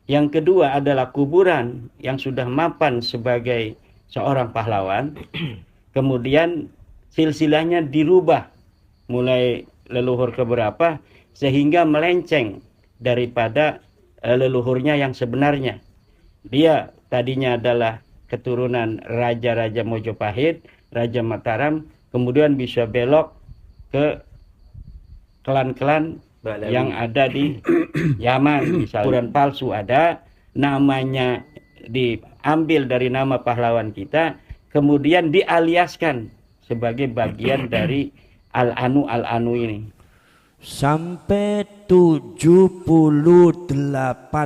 Yang kedua adalah kuburan yang sudah mapan sebagai seorang pahlawan, kemudian silsilahnya dirubah mulai leluhur keberapa sehingga melenceng daripada leluhurnya yang sebenarnya. Dia tadinya adalah keturunan Raja-Raja Mojopahit, Raja Mataram, kemudian bisa belok ke klan-klan yang ada di Yaman. Misalnya kuburan palsu ada, namanya diambil dari nama pahlawan kita, kemudian dialiaskan sebagai bagian dari Al-Anu ini. Sampai 78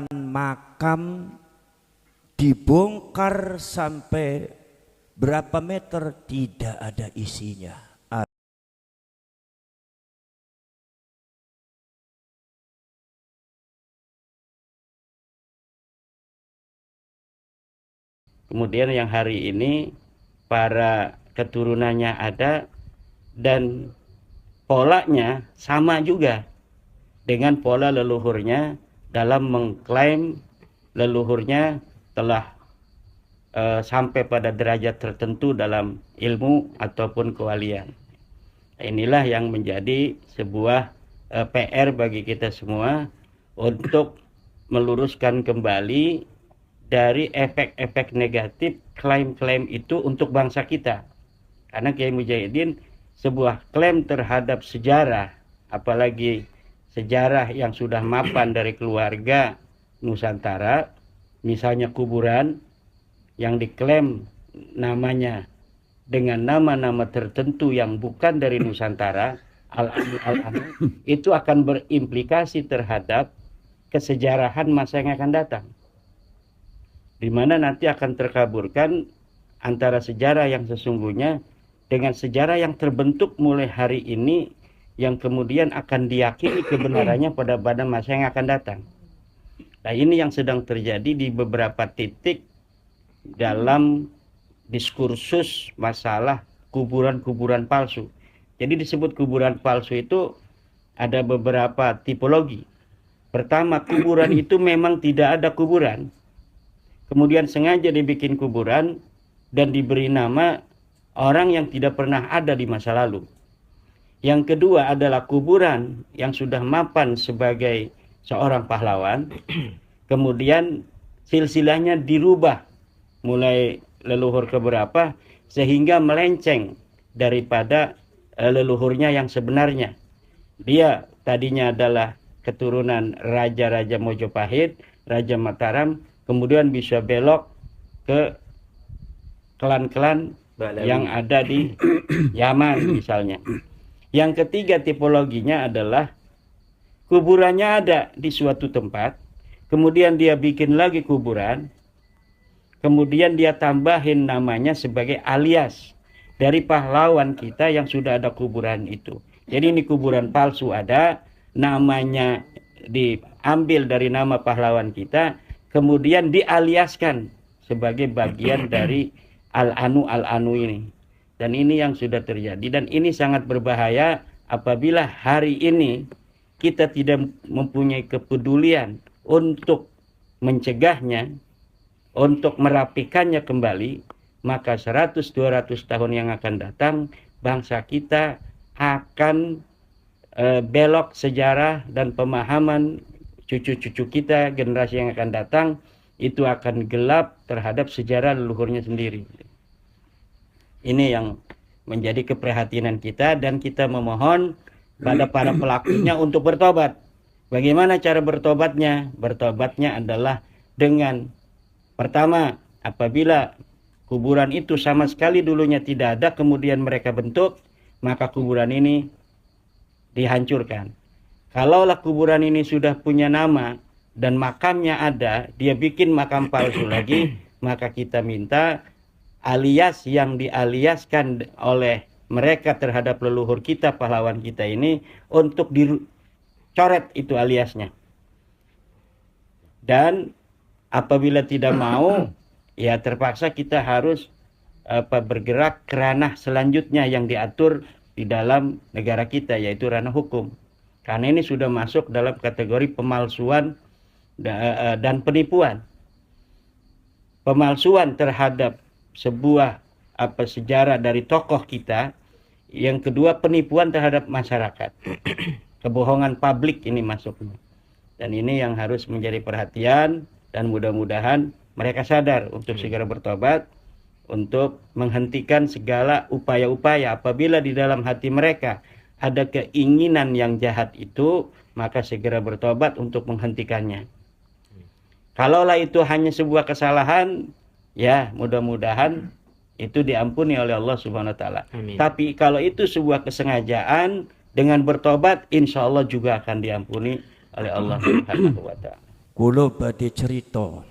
makam dibongkar sampai berapa meter tidak ada isinya. Kemudian yang hari ini para keturunannya ada dan polanya sama juga dengan pola leluhurnya dalam mengklaim leluhurnya telah sampai pada derajat tertentu dalam ilmu ataupun kewalian. Inilah yang menjadi sebuah PR bagi kita semua untuk meluruskan kembali dari efek-efek negatif klaim-klaim itu untuk bangsa kita. Karena Kiai Mujahidin sebuah klaim terhadap sejarah, apalagi sejarah yang sudah mapan dari keluarga Nusantara, misalnya kuburan yang diklaim namanya dengan nama-nama tertentu yang bukan dari Nusantara, Al-Anu, itu akan berimplikasi terhadap kesejarahan masa yang akan datang, di mana nanti akan terkaburkan antara sejarah yang sesungguhnya dengan sejarah yang terbentuk mulai hari ini yang kemudian akan diyakini kebenarannya pada masa yang akan datang. Nah, ini yang sedang terjadi di beberapa titik dalam diskursus masalah kuburan-kuburan palsu. Jadi disebut kuburan palsu itu ada beberapa tipologi. Pertama, kuburan itu memang tidak ada kuburan. Kemudian sengaja dibikin kuburan dan diberi nama orang yang tidak pernah ada di masa lalu. Yang kedua adalah kuburan yang sudah mapan sebagai seorang pahlawan, kemudian silsilahnya dirubah mulai leluhur keberapa sehingga melenceng daripada leluhurnya yang sebenarnya. Dia tadinya adalah keturunan Raja-Raja Mojopahit, Raja Mataram, kemudian bisa belok ke klan-klan yang ada di Yaman misalnya. Yang ketiga tipologinya adalah kuburannya ada di suatu tempat, kemudian dia bikin lagi kuburan, kemudian dia tambahin namanya sebagai alias dari pahlawan kita yang sudah ada kuburan itu. Jadi ini kuburan palsu ada, namanya diambil dari nama pahlawan kita, kemudian dialiaskan sebagai bagian dari Al-Anu ini. Dan ini yang sudah terjadi, dan ini sangat berbahaya apabila hari ini kita tidak mempunyai kepedulian untuk mencegahnya, untuk merapikannya kembali, maka 100-200 tahun yang akan datang bangsa kita akan belok sejarah dan pemahaman cucu-cucu kita, generasi yang akan datang itu akan gelap terhadap sejarah leluhurnya sendiri. Ini yang menjadi keprihatinan kita, dan kita memohon pada para pelakunya untuk bertobat. Bagaimana cara bertobatnya? Bertobatnya adalah dengan pertama, apabila kuburan itu sama sekali dulunya tidak ada, kemudian mereka bentuk, maka kuburan ini dihancurkan. Kalaulah kuburan ini sudah punya nama dan makamnya ada, dia bikin makam palsu lagi, maka kita minta alias yang dialiaskan oleh mereka terhadap leluhur kita, pahlawan kita ini, untuk dicoret itu aliasnya. Dan apabila tidak mau, ya terpaksa kita harus bergerak ke ranah selanjutnya yang diatur di dalam negara kita, yaitu ranah hukum. Karena ini sudah masuk dalam kategori pemalsuan dan penipuan, pemalsuan terhadap sebuah sejarah dari tokoh kita. Yang kedua, penipuan terhadap masyarakat. Kebohongan publik ini masuknya. Dan ini yang harus menjadi perhatian, dan mudah-mudahan mereka sadar untuk segera bertobat, untuk menghentikan segala upaya-upaya. Apabila di dalam hati mereka ada keinginan yang jahat itu, maka segera bertobat untuk menghentikannya. Kalaulah itu hanya sebuah kesalahan, ya mudah-mudahan itu diampuni oleh Allah Subhanahu wa taala. Tapi kalau itu sebuah kesengajaan, dengan bertobat insya Allah juga akan diampuni oleh Allah Subhanahu wa taala. Kulo badhe cerita.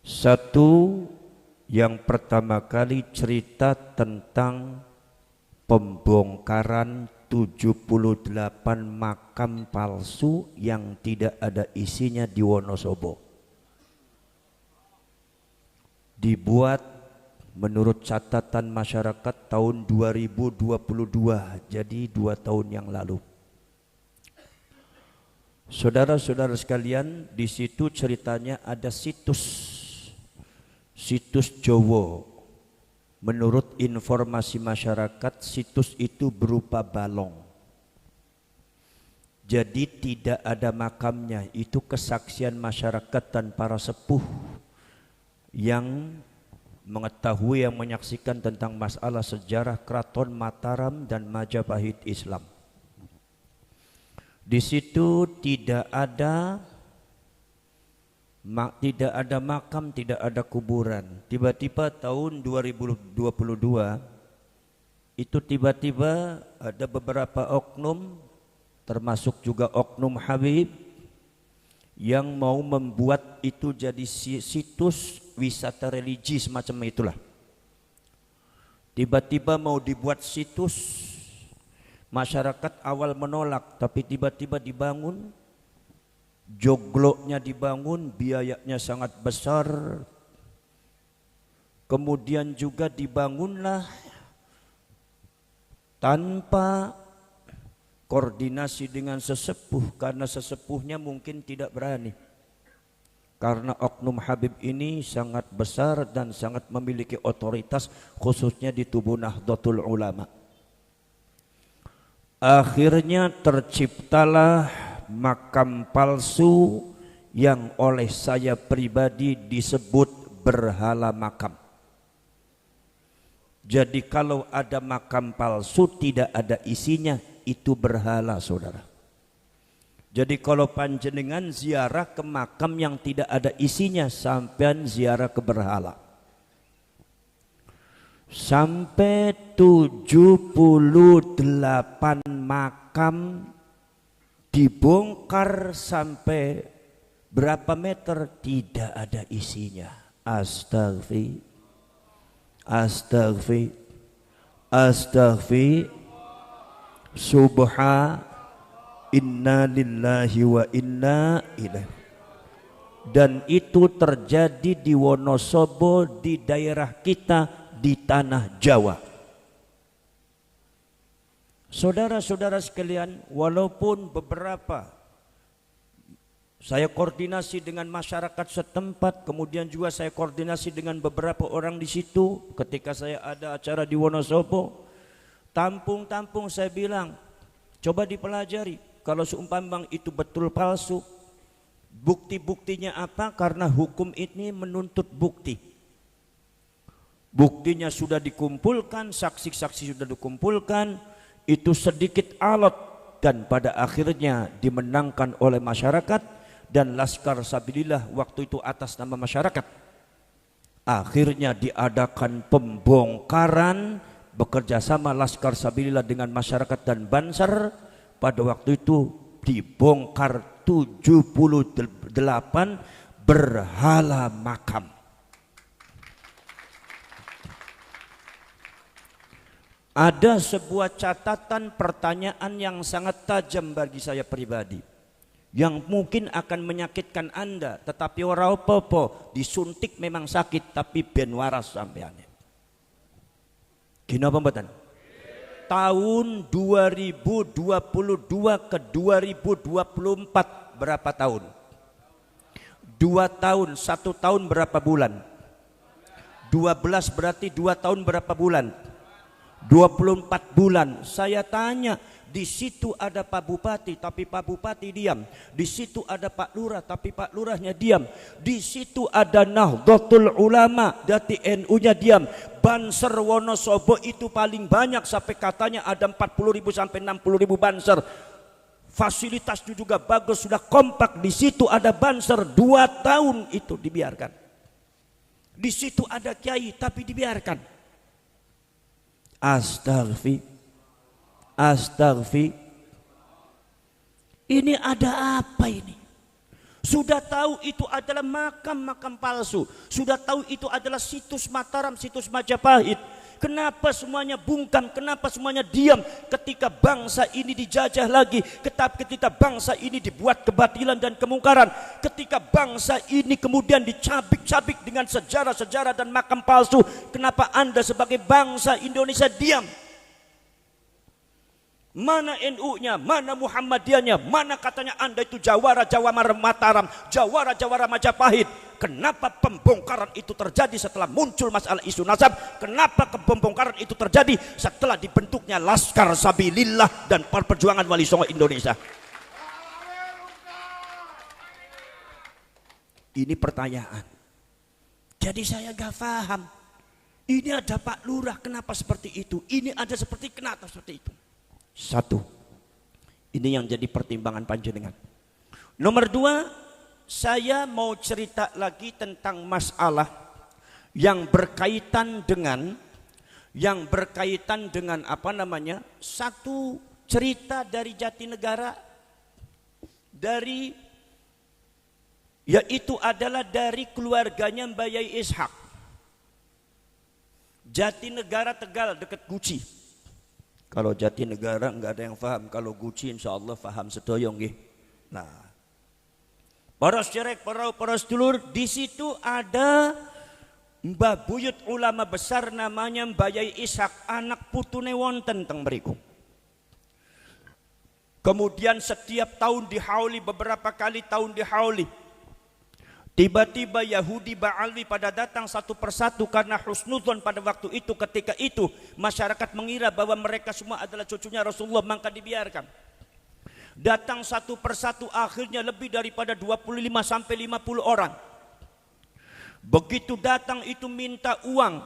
Satu, yang pertama kali cerita tentang pembongkaran 78 makam palsu yang tidak ada isinya di Wonosobo. Dibuat menurut catatan masyarakat tahun 2022, jadi 2 tahun yang lalu. Saudara-saudara sekalian, di situ ceritanya ada situs Jowo. Menurut informasi masyarakat, situs itu berupa balong. Jadi tidak ada makamnya, itu kesaksian masyarakat dan para sepuh yang mengetahui, yang menyaksikan tentang masalah sejarah Keraton Mataram dan Majapahit Islam. Di situ tidak ada makam, tidak ada kuburan. Tiba-tiba tahun 2022 itu tiba-tiba ada beberapa oknum, termasuk juga oknum Habib, yang mau membuat itu jadi situs wisata religi semacam itulah. Tiba-tiba mau dibuat situs, masyarakat awal menolak, tapi tiba-tiba dibangun, jogloknya dibangun, biayanya sangat besar. Kemudian juga dibangunlah tanpa koordinasi dengan sesepuh, karena sesepuhnya mungkin tidak berani. Karena oknum Habib ini sangat besar dan sangat memiliki otoritas, khususnya di tubuh Nahdlatul Ulama. Akhirnya terciptalah makam palsu yang oleh saya pribadi disebut berhala makam. Jadi kalau ada makam palsu tidak ada isinya, itu berhala, saudara. Jadi kalau panjenengan ziarah ke makam yang tidak ada isinya, sampean ziarah ke berhala. Sampai 78 makam dibongkar, sampai berapa meter tidak ada isinya. Astaghfir. Inna lillahi wa inna ilaihi. Dan itu terjadi di Wonosobo, di daerah kita, di tanah Jawa. Saudara-saudara sekalian, walaupun beberapa saya koordinasi dengan masyarakat setempat, kemudian juga saya koordinasi dengan beberapa orang di situ ketika saya ada acara di Wonosobo, tampung-tampung saya bilang, coba dipelajari. Kalau seumpama itu betul palsu, bukti-buktinya apa? Karena hukum ini menuntut bukti. Buktinya sudah dikumpulkan, saksi-saksi sudah dikumpulkan, itu sedikit alat, dan pada akhirnya dimenangkan oleh masyarakat dan Laskar Sabilillah waktu itu atas nama masyarakat. Akhirnya diadakan pembongkaran bekerjasama Laskar Sabilillah dengan masyarakat dan Bansar. Pada waktu itu dibongkar 78 berhala makam. Ada sebuah catatan pertanyaan yang sangat tajam bagi saya pribadi, yang mungkin akan menyakitkan Anda, tetapi ora apa-apa, disuntik memang sakit tapi ben waras sampean. Gina pembetan. Tahun 2022 ke 2024 berapa tahun? 2 tahun, 1 tahun berapa bulan? 12 berarti 2 tahun berapa bulan? 24 bulan. Saya tanya, di situ ada Pak Bupati tapi Pak Bupati diam. Di situ ada Pak Lurah tapi Pak Lurahnya diam. Di situ ada Nahdlatul Ulama dari NU-nya diam. Banser Wonosobo itu paling banyak sampai katanya ada 40.000 sampai 60.000 banser. Fasilitasnya juga bagus, sudah kompak. Di situ ada banser 2 tahun itu dibiarkan. Di situ ada kiai tapi dibiarkan. Astagfir. Ini ada apa ini? Sudah tahu itu adalah makam-makam palsu. Sudah tahu itu adalah situs Mataram, situs Majapahit. Kenapa semuanya bungkam? Kenapa semuanya diam ketika bangsa ini dijajah lagi? Ketika bangsa ini dibuat kebatilan dan kemungkaran. Ketika bangsa ini kemudian dicabik-cabik dengan sejarah-sejarah dan makam palsu. Kenapa Anda sebagai bangsa Indonesia diam? Mana NU-nya, mana Muhammadiyahnya, mana katanya Anda itu Jawara Mataram, Jawara Majapahit. Kenapa pembongkaran itu terjadi setelah muncul masalah isu nasab? Kenapa pembongkaran itu terjadi setelah dibentuknya Laskar Sabilillah dan Perjuangan Wali Songo Indonesia? Ini pertanyaan. Jadi saya gak paham. Ini ada Pak Lurah, kenapa seperti itu? Ini ada seperti kenapa seperti itu? Satu, ini yang jadi pertimbangan panjenengan. Nomor 2, saya mau cerita lagi tentang masalah yang berkaitan dengan apa namanya? Satu cerita dari Jatinegara, yaitu adalah dari keluarganya Mbak Yai Ishak. Jatinegara Tegal dekat Guci. Kalau Jatinegara enggak ada yang paham, kalau Guci insya Allah paham sedoyong nggih. Nah, poros cerek, poros dulur, di situ ada Mbah Buyut ulama besar namanya Mbah Yai Ishak, anak putune wonten teng mriku. Kemudian setiap tahun dihauli, beberapa kali tahun dihauli. Tiba-tiba Yahudi Ba'alwi pada datang satu persatu karena husnudzon pada waktu itu. Ketika itu masyarakat mengira bahwa mereka semua adalah cucunya Rasulullah, maka dibiarkan. Datang satu persatu, akhirnya lebih daripada 25 sampai 50 orang. Begitu datang itu minta uang,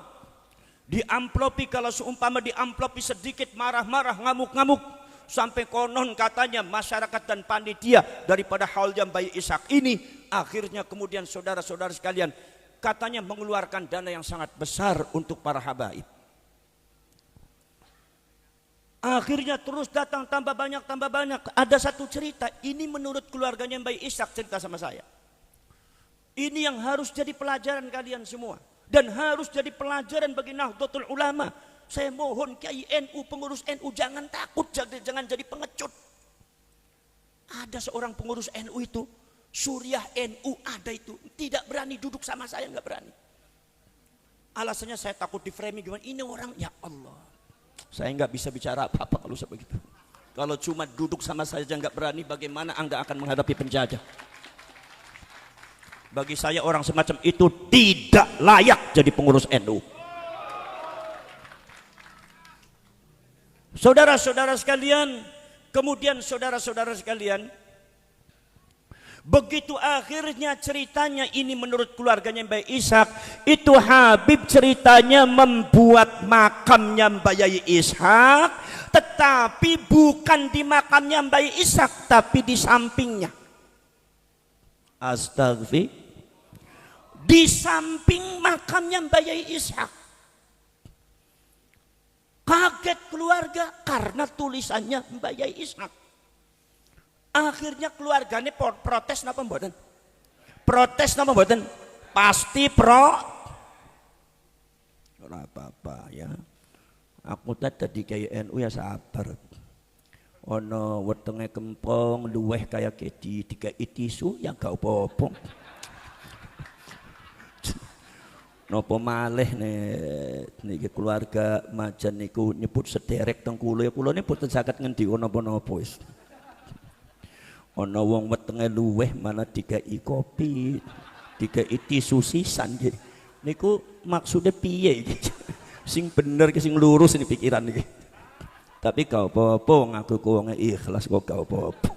diamplopi, kalau seumpama diamplopi sedikit marah-marah, ngamuk-ngamuk. Sampai konon katanya masyarakat dan panitia daripada haul Mbah Ishak ini akhirnya kemudian saudara-saudara sekalian katanya mengeluarkan dana yang sangat besar untuk para habaib. Akhirnya terus datang tambah banyak. Ada satu cerita, ini menurut keluarganya Mbah Ishak cerita sama saya. Ini yang harus jadi pelajaran kalian semua dan harus jadi pelajaran bagi Nahdlatul Ulama. Saya mohon Kiai NU, pengurus NU, jangan takut, jangan jadi pengecut. Ada seorang pengurus NU itu, Suriah NU ada itu, tidak berani duduk sama saya, nggak berani. Alasannya saya takut di framing gimana, ini orang, ya Allah. Saya nggak bisa bicara apa-apa kalau sebegitu. Kalau cuma duduk sama saya nggak berani, bagaimana Anda akan menghadapi penjajah? Bagi saya orang semacam itu tidak layak jadi pengurus NU. Saudara-saudara sekalian, kemudian saudara-saudara sekalian, begitu akhirnya ceritanya ini menurut keluarganya Mbah Ishak, itu Habib ceritanya membuat makamnya Mbah Yai Ishak, tetapi bukan di makamnya Mbah Ishak, tapi di sampingnya. Astagfirullah. Di samping makamnya Mbah Yai Ishak. Kaget keluarga karena tulisannya Mbah Yai Ishak. Akhirnya keluarganya protes napa mboten? Protes napa mboten? Pasti ora apa-apa ya. Aku tadi kayak NU ya sabar. Ono wetenge kempong luweh kayak kedi tiga itisu ya gak apa-apa. Nopo malih niki keluarga majan niku nyebut sederek teng kula, kula niku boten saged ngendika napa-napa wis. Ana wong wetenge luweh malah dikai kopi, dikai tisu sisan iki. Niku maksudnya piye iki? Sing bener ki sing lurus ini pikiran iki. Tapi gak apa-apa ngaku wong ikhlas kok gak apa-apa.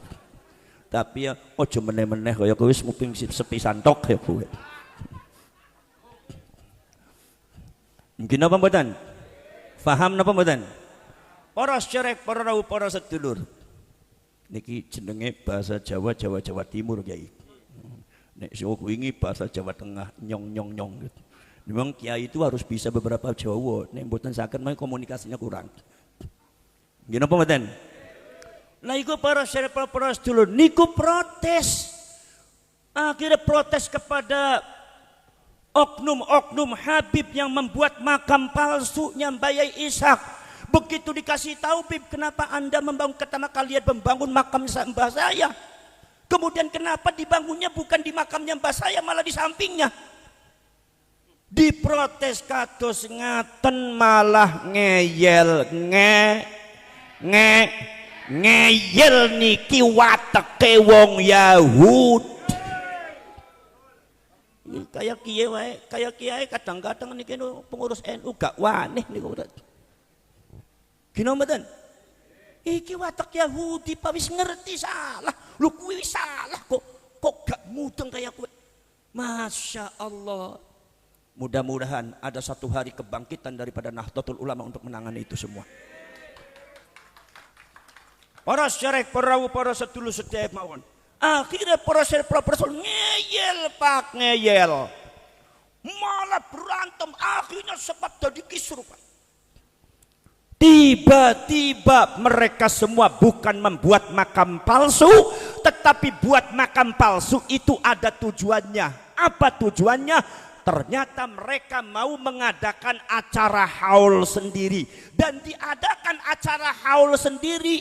Tapi ya aja meneh-meneh kaya kowe wis nguping sepisan tok ya kowe. Mungkin apa mboten? Faham napa mboten? Para sederek, para rawuh, para sedulur. Niki jenenge bahasa Jawa, Jawa Timur Kiai. Nek sing wingi bahasa Jawa Tengah nyong. Memang kiai itu harus bisa beberapa Jawa. Nek mboten saged mah komunikasinya kurang. Nggih napa mboten? Lah iku para sederek, para sedulur niku protes. Akhirnya protes kepada oknum-oknum Habib yang membuat makam palsunya Mbah Yai Ishak. Begitu dikasih tahu, Bib, kenapa Anda membangun, pertama kalian membangun makam mbah saya, kemudian kenapa dibangunnya bukan di makamnya mbah saya malah di sampingnya? Diprotes kados ngaten malah ngeyel ngeyel niki wateke wong Yahudi. Kayak kiai kadang-kadang niki pengurus NU gak waneh niku. Gino mboten? Iki watak Yahudi Pak wis ngerti salah. Lu kuwi salah kok gak mudeng kayak kowe. Masya Allah. Mudah-mudahan ada satu hari kebangkitan daripada Nahdlatul Ulama untuk menangani itu semua. Para syarek, para rawuh, para sedulur sedaya mawon. Akhirnya para syarek, para ngeyel Pak, ngeyel. Malah berantem, akhirnya sebab jadi kisruh Pak. Tiba-tiba mereka semua bukan membuat makam palsu, tetapi buat makam palsu itu ada tujuannya. Apa tujuannya? Ternyata mereka mau mengadakan acara haul sendiri. Dan diadakan acara haul sendiri.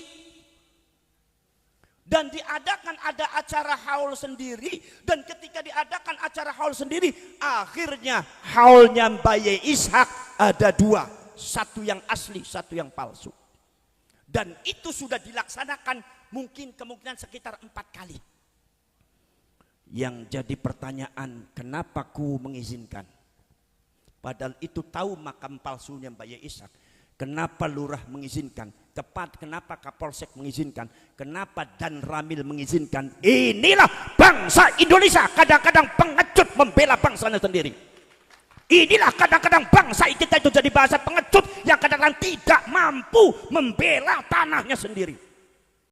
Dan diadakan ada acara haul sendiri. Dan ketika diadakan acara haul sendiri, akhirnya haulnya Mbah Yai Ishak ada dua. Satu yang asli, satu yang palsu. Dan itu sudah dilaksanakan mungkin kemungkinan sekitar 4 kali. Yang jadi pertanyaan, kenapa ku mengizinkan? Padahal itu tahu makam palsunya Mbah Yai Ishak. Kenapa lurah mengizinkan? Kenapa Kapolsek mengizinkan? Kenapa Dan Ramil mengizinkan? Inilah bangsa Indonesia kadang-kadang pengecut membela bangsanya sendiri. Inilah kadang-kadang bangsa kita itu jadi bahasa pengecut yang kadang-kadang tidak mampu membela tanahnya sendiri.